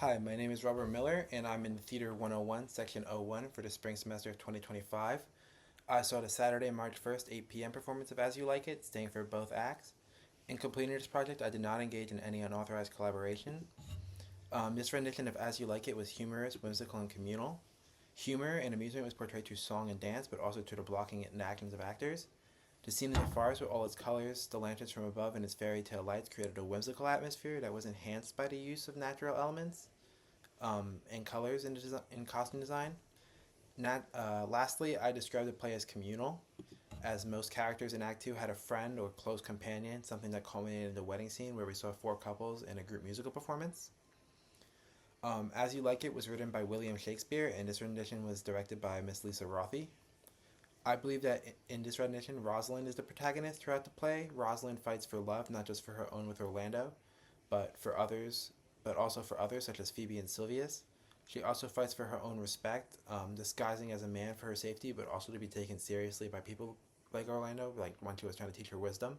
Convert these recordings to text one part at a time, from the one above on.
Hi, my name is Robert Miller, and I'm in Theater 101, Section 01 for the spring semester of 2025. I saw the Saturday, March 1st, 8 p.m. performance of As You Like It, staying for both acts. In completing this project, I did not engage in any unauthorized collaboration. This rendition of As You Like It was humorous, whimsical, and communal. Humor and amusement was portrayed through song and dance, but also through the blocking and actions of actors. The scene in the forest with all its colors, the lanterns from above, and its fairy tale lights created a whimsical atmosphere that was enhanced by the use of natural elements and colors in costume design. Lastly, I described the play as communal, as most characters in Act 2 had a friend or close companion, something that culminated in the wedding scene where we saw four couples in a group musical performance. As You Like It was written by William Shakespeare, and this rendition was directed by Miss Lisa Rothy. I believe that in this rendition, Rosalind is the protagonist throughout the play. Rosalind fights for love, not just for her own with Orlando, but for others, but also for others such as Phoebe and Sylvius. She also fights for her own respect, disguising as a man for her safety, but also to be taken seriously by people like Orlando, like when she was trying to teach her wisdom,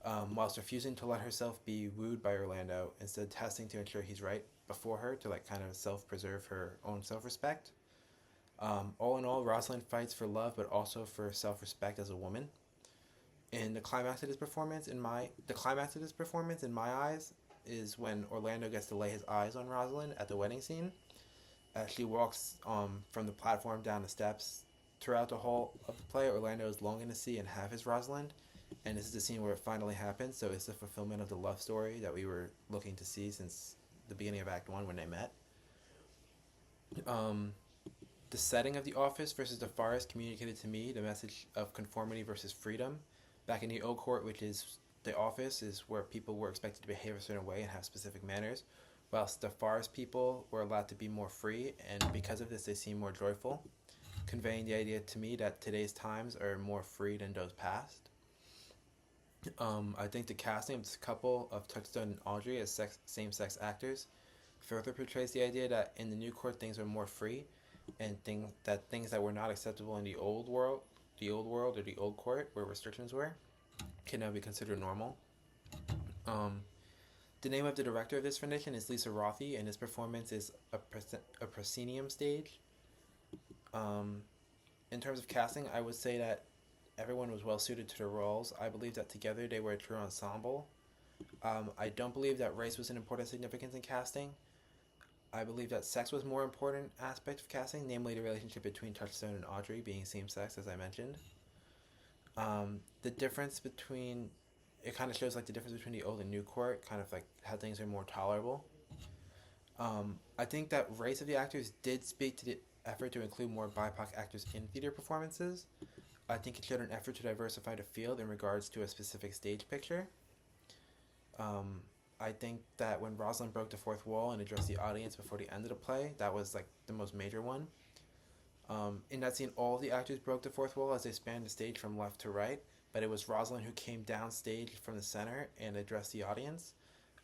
whilst refusing to let herself be wooed by Orlando, instead testing to ensure he's right before her to like kind of self-preserve her own self-respect. All in all, Rosalind fights for love, but also for self-respect as a woman. And the climax of this performance, in my eyes, is when Orlando gets to lay his eyes on Rosalind at the wedding scene. As she walks from the platform down the steps, throughout the whole of the play, Orlando is longing to see and have his Rosalind, and this is the scene where it finally happens. So it's the fulfillment of the love story that we were looking to see since the beginning of Act One when they met. Um, the setting of the office versus the forest communicated to me the message of conformity versus freedom. Back in the old court, which is the office, is where people were expected to behave a certain way and have specific manners, whilst the forest people were allowed to be more free, and because of this, they seem more joyful, conveying the idea to me that today's times are more free than those past. I think the casting of this couple of Touchstone and Audrey as same-sex actors further portrays the idea that in the new court things are more free, and things that were not acceptable in the old world or the old court where restrictions were, can now be considered normal. Um, the name of the director of this rendition is Lisa Rothy, and his performance is a proscenium stage. Um, in terms of casting, I would say that everyone was well suited to their roles. I believe that together they were a true ensemble. I don't believe that race was an important significance in casting. I believe that sex was more important aspect of casting, namely the relationship between Touchstone and Audrey being same sex, as I mentioned. The difference between it kind of shows like the difference between the old and new court, kind of like how things are more tolerable. I think that race of the actors did speak to the effort to include more BIPOC actors in theater performances. I think it showed an effort to diversify the field in regards to a specific stage picture. Um, I think that when Rosalind broke the fourth wall and addressed the audience before the end of the play, that was like the most major one. In that scene, all of the actors broke the fourth wall as they spanned the stage from left to right, but it was Rosalind who came down stage from the center and addressed the audience.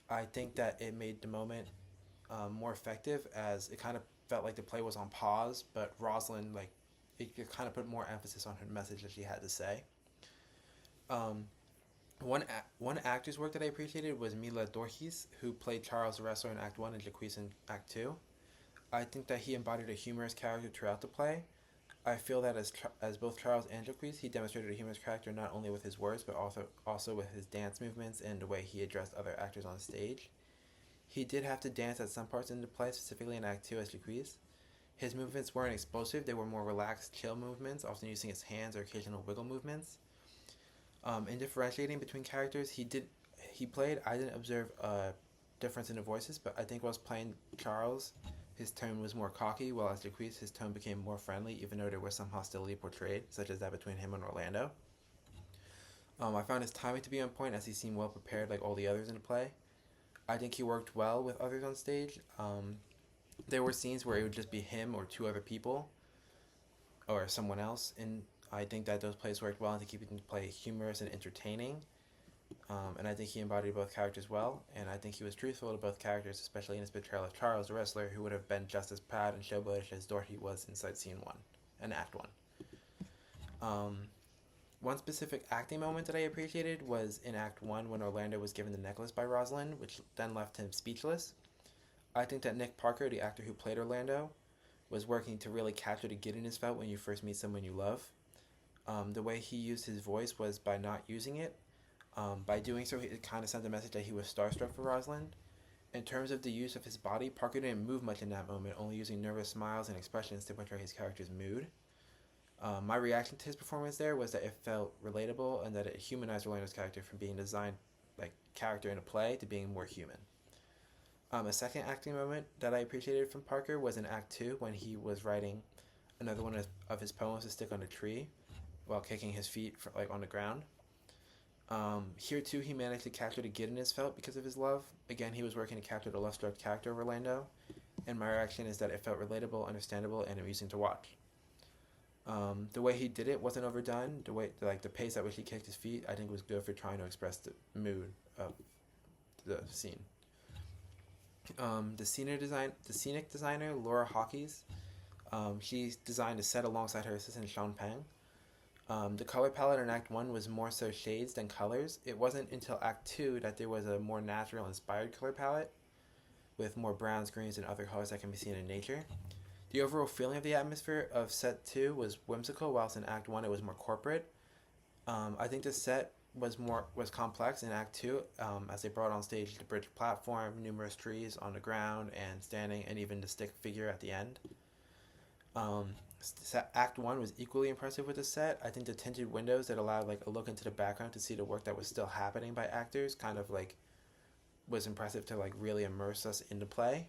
I think that it made the moment more effective as it kind of felt like the play was on pause, but Rosalind, like, it kind of put more emphasis on her message that she had to say. Um, one actor's work that I appreciated was Mila Dorhis, who played Charles the Wrestler in Act 1 and Jaquise in Act 2. I think that he embodied a humorous character throughout the play. I feel that as both Charles and Jaquise, he demonstrated a humorous character not only with his words, but also with his dance movements and the way he addressed other actors on stage. He did have to dance at some parts in the play, specifically in Act 2 as Jaquise. His movements weren't explosive, they were more relaxed, chill movements, often using his hands or occasional wiggle movements. In differentiating between characters, I didn't observe a difference in the voices, but I think whilst playing Charles, his tone was more cocky, while as Jaquise, his tone became more friendly, even though there was some hostility portrayed, such as that between him and Orlando. I found his timing to be on point as he seemed well prepared like all the others in the play. I think he worked well with others on stage. There were scenes where it would just be him or two other people or someone else, and I think that those plays worked well into keeping the play humorous and entertaining. And I think he embodied both characters well, and I think he was truthful to both characters, especially in his portrayal of Charles the Wrestler, who would have been just as proud and showboatish as Dorothy was inside Scene 1 and Act 1. Um, One specific acting moment that I appreciated was in Act 1 when Orlando was given the necklace by Rosalind, which then left him speechless. I think that Nick Parker, the actor who played Orlando, was working to really capture the giddiness felt when you first meet someone you love. The way he used his voice was by not using it. By doing so, it kind of sent the message that he was starstruck for Rosalind. In terms of the use of his body, Parker didn't move much in that moment, only using nervous smiles and expressions to portray his character's mood. My reaction to his performance there was that it felt relatable and that it humanized Orlando's character from being designed like character in a play to being more human. A second acting moment that I appreciated from Parker was in Act 2 when he was writing another one of his poems to stick on a tree while kicking his feet like on the ground. Here too, he managed to capture the giddiness felt because of his love. Again, he was working to capture the love-struck character of Orlando, and my reaction is that it felt relatable, understandable, and amusing to watch. The way he did it wasn't overdone. The pace at which he kicked his feet, I think, was good for trying to express the mood of the scene. The scenic designer Laura Hawkes, she designed a set alongside her assistant Sean Peng. The color palette in Act 1 was more so shades than colors. It wasn't until Act 2 that there was a more natural inspired color palette with more browns, greens, and other colors that can be seen in nature. The overall feeling of the atmosphere of set 2 was whimsical, whilst in Act 1 it was more corporate. I think the set was complex in Act 2, as they brought on stage the bridge platform, numerous trees on the ground and standing, and even the stick figure at the end. Act 1 was equally impressive with the set. I think the tinted windows that allowed like a look into the background to see the work that was still happening by actors kind of like was impressive to like really immerse us in the play.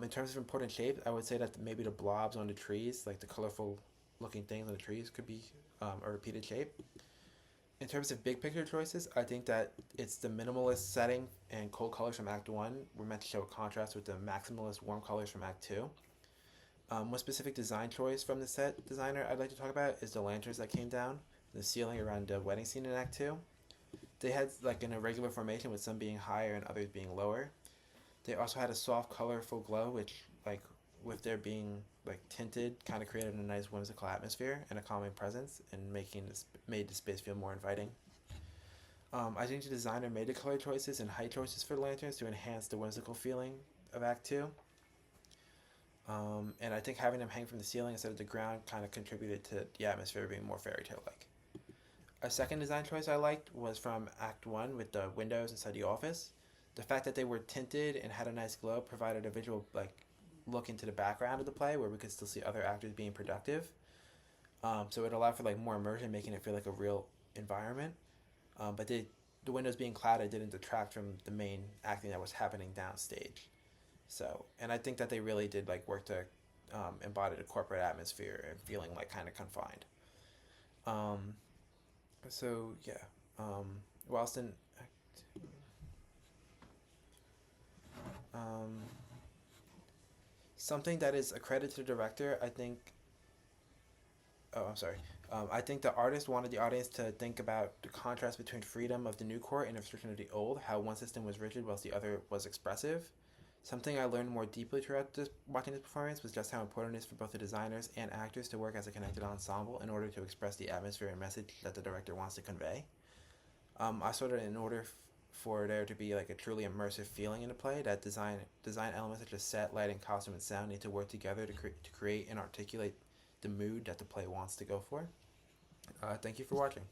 In terms of important shapes, I would say that maybe the blobs on the trees, like the colorful looking things on the trees, could be a repeated shape. In terms of big picture choices, I think that it's the minimalist setting and cold colors from Act 1 were meant to show a contrast with the maximalist warm colors from Act 2. One specific design choice from the set designer I'd like to talk about is the lanterns that came down the ceiling around the wedding scene in Act 2. They had like an irregular formation with some being higher and others being lower. They also had a soft, colorful glow, which, like, with their being like tinted, kind of created a nice whimsical atmosphere and a calming presence, and made the space feel more inviting. I think the designer made the color choices and height choices for the lanterns to enhance the whimsical feeling of Act 2. And I think having them hang from the ceiling instead of the ground kind of contributed to the atmosphere being more fairy tale like. A second design choice I liked was from Act 1 with the windows inside the office. The fact that they were tinted and had a nice glow provided a visual like look into the background of the play where we could still see other actors being productive. So it allowed for like more immersion, making it feel like a real environment. But the windows being clouded didn't detract from the main acting that was happening downstage. So, and I think that they really did like work to embody the corporate atmosphere and feeling like kind of confined. So yeah, whilst in something that is a credit to the director, I think. Oh, I'm sorry. I think the artist wanted the audience to think about the contrast between freedom of the new court and the restriction of the old, how one system was rigid whilst the other was expressive. Something I learned more deeply throughout watching this performance was just how important it is for both the designers and actors to work as a connected ensemble in order to express the atmosphere and message that the director wants to convey. I saw that in order for there to be like a truly immersive feeling in the play, that design elements such as set, lighting, costume, and sound need to work together to create and articulate the mood that the play wants to go for. Thank you for watching.